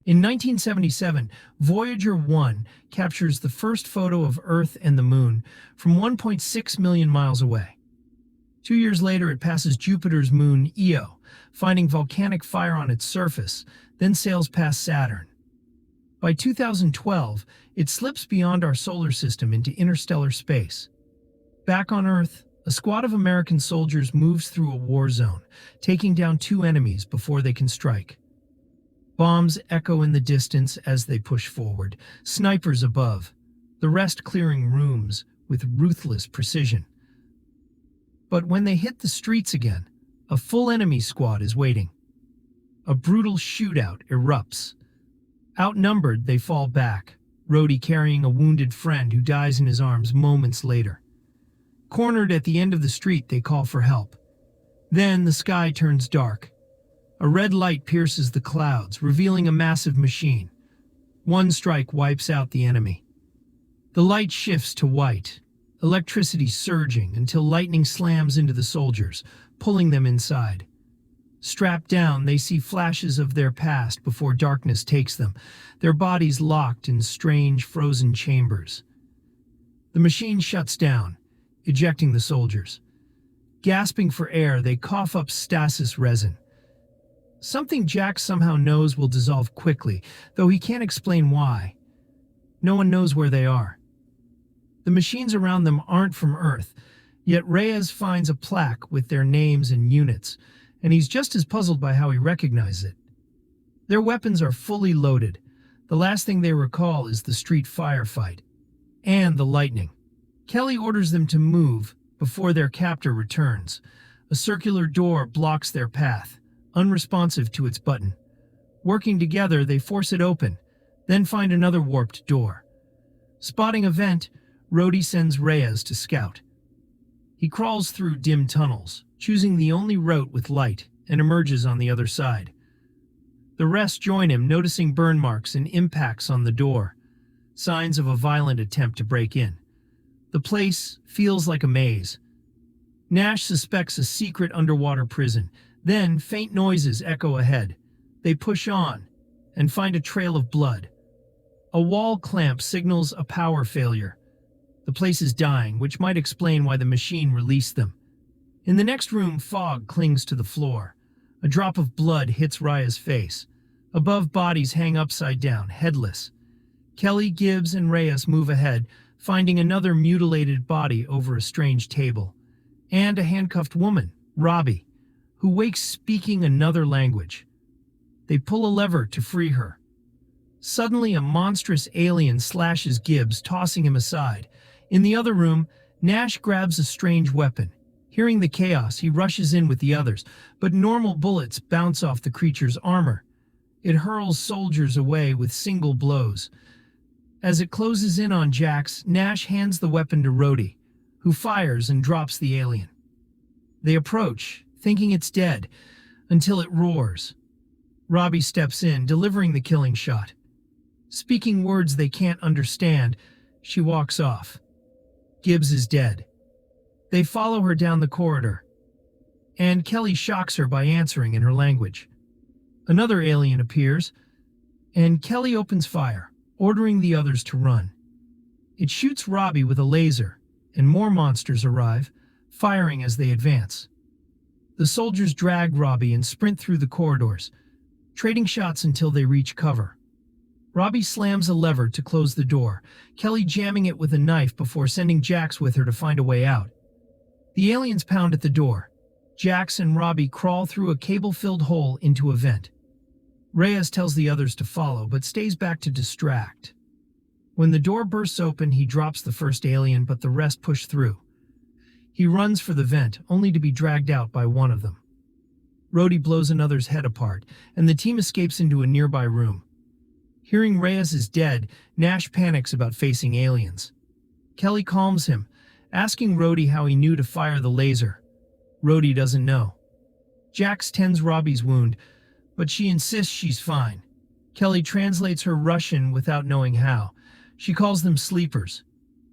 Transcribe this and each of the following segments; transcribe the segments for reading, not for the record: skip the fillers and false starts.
In 1977, Voyager 1 captures the first photo of Earth and the Moon from 1.6 million miles away. 2 years later, it passes Jupiter's moon, Io, finding volcanic fire on its surface, then sails past Saturn. By 2012, it slips beyond our solar system into interstellar space. Back on Earth, a squad of American soldiers moves through a war zone, taking down two enemies before they can strike. Bombs echo in the distance as they push forward, snipers above, the rest clearing rooms with ruthless precision. But when they hit the streets again, a full enemy squad is waiting. A brutal shootout erupts. Outnumbered, they fall back, Rhodey carrying a wounded friend who dies in his arms moments later. Cornered at the end of the street, they call for help. Then the sky turns dark. A red light pierces the clouds, revealing a massive machine. One strike wipes out the enemy. The light shifts to white, electricity surging until lightning slams into the soldiers, pulling them inside. Strapped down, they see flashes of their past before darkness takes them, their bodies locked in strange frozen chambers. The machine shuts down, ejecting the soldiers. Gasping for air, they cough up stasis resin. Something Jack somehow knows will dissolve quickly, though he can't explain why. No one knows where they are. The machines around them aren't from Earth, yet Reyes finds a plaque with their names and units, and he's just as puzzled by how he recognizes it. Their weapons are fully loaded. The last thing they recall is the street firefight and the lightning. Kelly orders them to move before their captor returns. A circular door blocks their path, unresponsive to its button. Working together, they force it open, then find another warped door. Spotting a vent, Rhodey sends Reyes to scout. He crawls through dim tunnels, choosing the only route with light, and emerges on the other side. The rest join him, noticing burn marks and impacts on the door, signs of a violent attempt to break in. The place feels like a maze. Nash suspects a secret underwater prison. Then, faint noises echo ahead. They push on and find a trail of blood. A wall clamp signals a power failure. The place is dying, which might explain why the machine released them. In the next room, fog clings to the floor. A drop of blood hits Raya's face. Above, bodies hang upside down, headless. Kelly, Gibbs, and Reyes move ahead, finding another mutilated body over a strange table. And a handcuffed woman, Robbie, who wakes speaking another language. They pull a lever to free her. Suddenly, a monstrous alien slashes Gibbs, tossing him aside. In the other room, Nash grabs a strange weapon. Hearing the chaos, he rushes in with the others, but normal bullets bounce off the creature's armor. It hurls soldiers away with single blows. As it closes in on Jax, Nash hands the weapon to Rhodey, who fires and drops the alien. They approach, thinking it's dead, until it roars. Robbie steps in, delivering the killing shot. Speaking words they can't understand, she walks off. Gibbs is dead. They follow her down the corridor, and Kelly shocks her by answering in her language. Another alien appears, and Kelly opens fire, ordering the others to run. It shoots Robbie with a laser, and more monsters arrive, firing as they advance. The soldiers drag Robbie and sprint through the corridors, trading shots until they reach cover. Robbie slams a lever to close the door, Kelly jamming it with a knife before sending Jax with her to find a way out. The aliens pound at the door. Jax and Robbie crawl through a cable-filled hole into a vent. Reyes tells the others to follow, but stays back to distract. When the door bursts open, he drops the first alien, but the rest push through. He runs for the vent, only to be dragged out by one of them. Rhodey blows another's head apart, and the team escapes into a nearby room. Hearing Reyes is dead, Nash panics about facing aliens. Kelly calms him, asking Rhodey how he knew to fire the laser. Rhodey doesn't know. Jax tends Robbie's wound, but she insists she's fine. Kelly translates her Russian without knowing how. She calls them sleepers,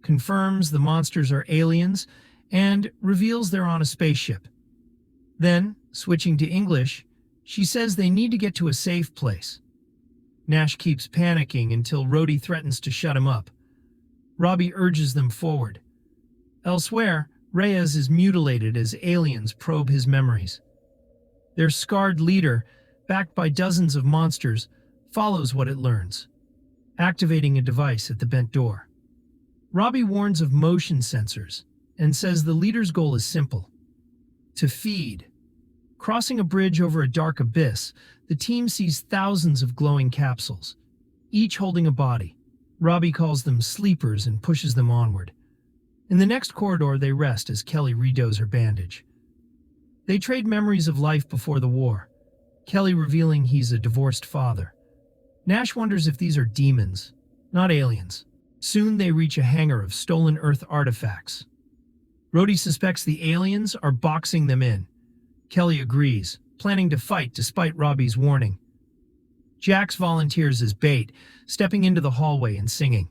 confirms the monsters are aliens, and reveals they're on a spaceship. Then, switching to English, she says they need to get to a safe place. Nash keeps panicking until Rhodey threatens to shut him up. Robbie urges them forward. Elsewhere, Reyes is mutilated as aliens probe his memories. Their scarred leader, backed by dozens of monsters, follows what it learns, activating a device at the bent door. Robbie warns of motion sensors and says the leader's goal is simple: to feed. Crossing a bridge over a dark abyss, the team sees thousands of glowing capsules, each holding a body. Robbie calls them sleepers and pushes them onward. In the next corridor, they rest as Kelly redoes her bandage. They trade memories of life before the war, Kelly revealing he's a divorced father. Nash wonders if these are demons, not aliens. Soon they reach a hangar of stolen Earth artifacts. Rhodey suspects the aliens are boxing them in. Kelly agrees, planning to fight despite Robbie's warning. Jax volunteers as bait, stepping into the hallway and singing.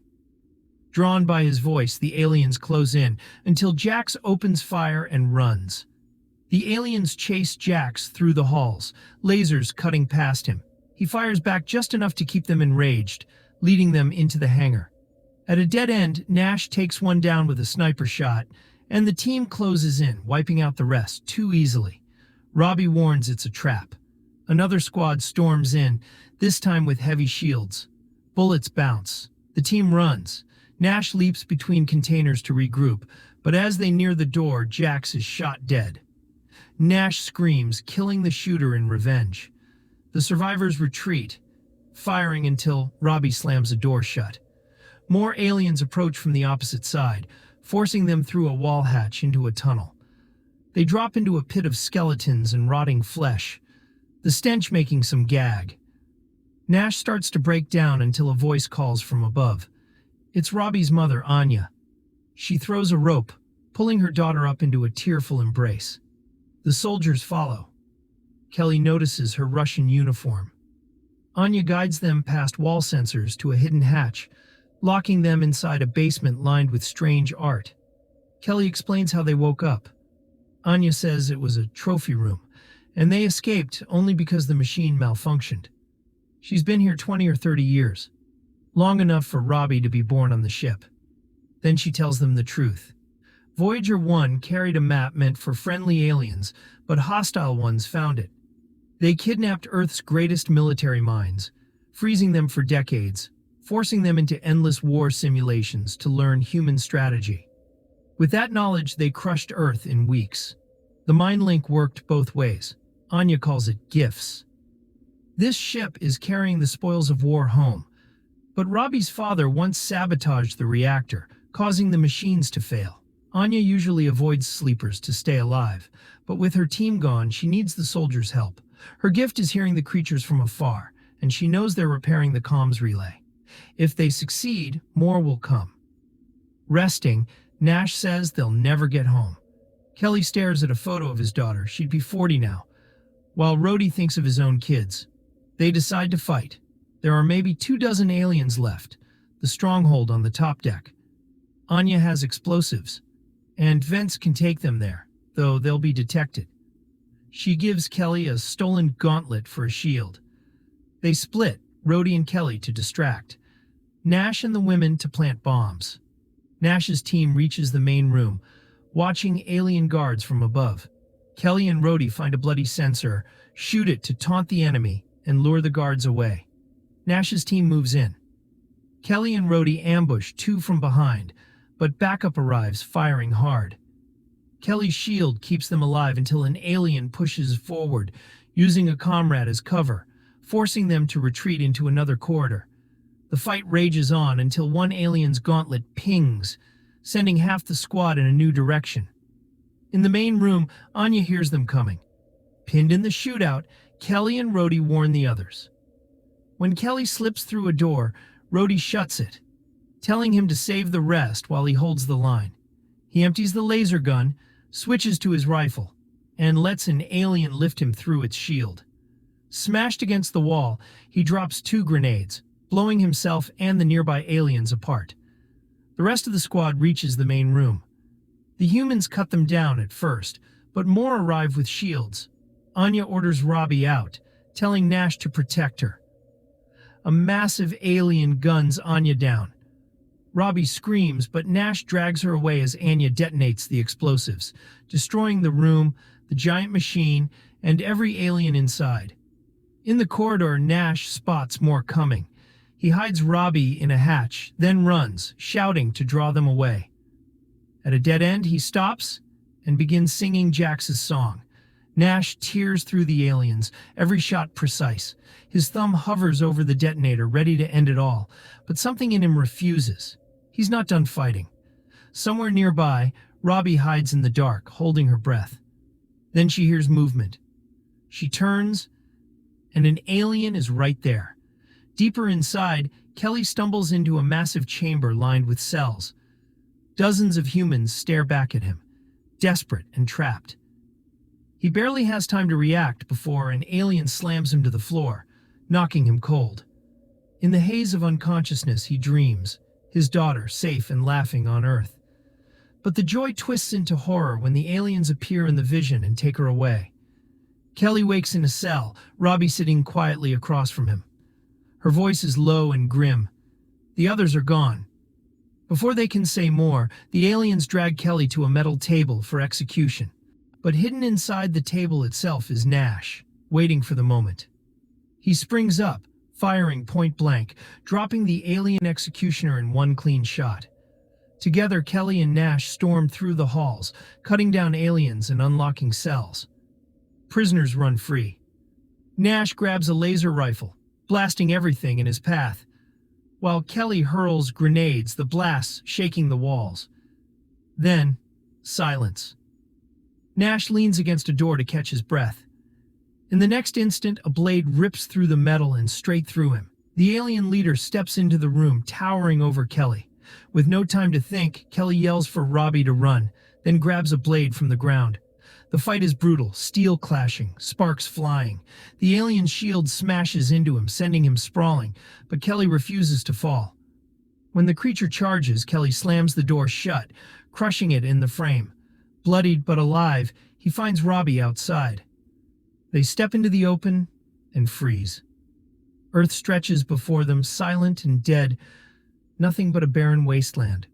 Drawn by his voice, the aliens close in until Jax opens fire and runs. The aliens chase Jax through the halls, lasers cutting past him. He fires back just enough to keep them enraged, leading them into the hangar. At a dead end, Nash takes one down with a sniper shot, and the team closes in, wiping out the rest too easily. Robbie warns it's a trap. Another squad storms in, this time with heavy shields. Bullets bounce. The team runs. Nash leaps between containers to regroup, but as they near the door, Jax is shot dead. Nash screams, killing the shooter in revenge. The survivors retreat, firing until Robbie slams a door shut. More aliens approach from the opposite side, forcing them through a wall hatch into a tunnel. They drop into a pit of skeletons and rotting flesh, the stench making some gag. Nash starts to break down until a voice calls from above. It's Robbie's mother, Anya. She throws a rope, pulling her daughter up into a tearful embrace. The soldiers follow. Kelly notices her Russian uniform. Anya guides them past wall sensors to a hidden hatch, locking them inside a basement lined with strange art. Kelly explains how they woke up. Anya says it was a trophy room, and they escaped only because the machine malfunctioned. She's been here 20 or 30 years, long enough for Robbie to be born on the ship. Then she tells them the truth. Voyager 1 carried a map meant for friendly aliens, but hostile ones found it. They kidnapped Earth's greatest military minds, freezing them for decades, forcing them into endless war simulations to learn human strategy. With that knowledge, they crushed Earth in weeks. The mind link worked both ways. Anya calls it gifts. This ship is carrying the spoils of war home, but Robbie's father once sabotaged the reactor, causing the machines to fail. Anya usually avoids sleepers to stay alive, but with her team gone, she needs the soldiers' help. Her gift is hearing the creatures from afar, and she knows they're repairing the comms relay. If they succeed, more will come. Resting, Nash says they'll never get home. Kelly stares at a photo of his daughter. She'd be 40 now. While Rhodey thinks of his own kids. They decide to fight. There are maybe 24 aliens left, the stronghold on the top deck. Anya has explosives, and vents can take them there, though they'll be detected. She gives Kelly a stolen gauntlet for a shield. They split, Rhodey and Kelly to distract, Nash and the women to plant bombs. Nash's team reaches the main room, watching alien guards from above. Kelly and Rhodey find a bloody sensor, shoot it to taunt the enemy, and lure the guards away. Nash's team moves in. Kelly and Rhodey ambush two from behind, but backup arrives, firing hard. Kelly's shield keeps them alive until an alien pushes forward, using a comrade as cover, forcing them to retreat into another corridor. The fight rages on until one alien's gauntlet pings, sending half the squad in a new direction. In the main room, Anya hears them coming. Pinned in the shootout, Kelly and Rhodey warn the others. When Kelly slips through a door, Rhodey shuts it, telling him to save the rest while he holds the line. He empties the laser gun, switches to his rifle, and lets an alien lift him through its shield. Smashed against the wall, he drops 2 grenades, blowing himself and the nearby aliens apart. The rest of the squad reaches the main room. The humans cut them down at first, but more arrive with shields. Anya orders Robbie out, telling Nash to protect her. A massive alien guns Anya down. Robbie screams, but Nash drags her away as Anya detonates the explosives, destroying the room, the giant machine, and every alien inside. In the corridor, Nash spots more coming. He hides Robbie in a hatch, then runs, shouting to draw them away. At a dead end, he stops and begins singing Jax's song. Nash tears through the aliens, every shot precise. His thumb hovers over the detonator, ready to end it all, but something in him refuses. He's not done fighting. Somewhere nearby, Robbie hides in the dark, holding her breath. Then she hears movement. She turns, and an alien is right there. Deeper inside, Kelly stumbles into a massive chamber lined with cells. Dozens of humans stare back at him, desperate and trapped. He barely has time to react before an alien slams him to the floor, knocking him cold. In the haze of unconsciousness, he dreams, his daughter safe and laughing on Earth. But the joy twists into horror when the aliens appear in the vision and take her away. Kelly wakes in a cell, Robbie sitting quietly across from him. Her voice is low and grim. The others are gone. Before they can say more, the aliens drag Kelly to a metal table for execution. But hidden inside the table itself is Nash, waiting for the moment. He springs up, firing point blank, dropping the alien executioner in one clean shot. Together, Kelly and Nash storm through the halls, cutting down aliens and unlocking cells. Prisoners run free. Nash grabs a laser rifle, blasting everything in his path, while Kelly hurls grenades, the blasts shaking the walls. Then, silence. Nash leans against a door to catch his breath. In the next instant, a blade rips through the metal and straight through him. The alien leader steps into the room, towering over Kelly. With no time to think, Kelly yells for Robbie to run, then grabs a blade from the ground. The fight is brutal, steel clashing, sparks flying. The alien shield smashes into him, sending him sprawling, but Kelly refuses to fall. When the creature charges, Kelly slams the door shut, crushing it in the frame. Bloodied but alive, he finds Robbie outside. They step into the open and freeze. Earth stretches before them, silent and dead, nothing but a barren wasteland.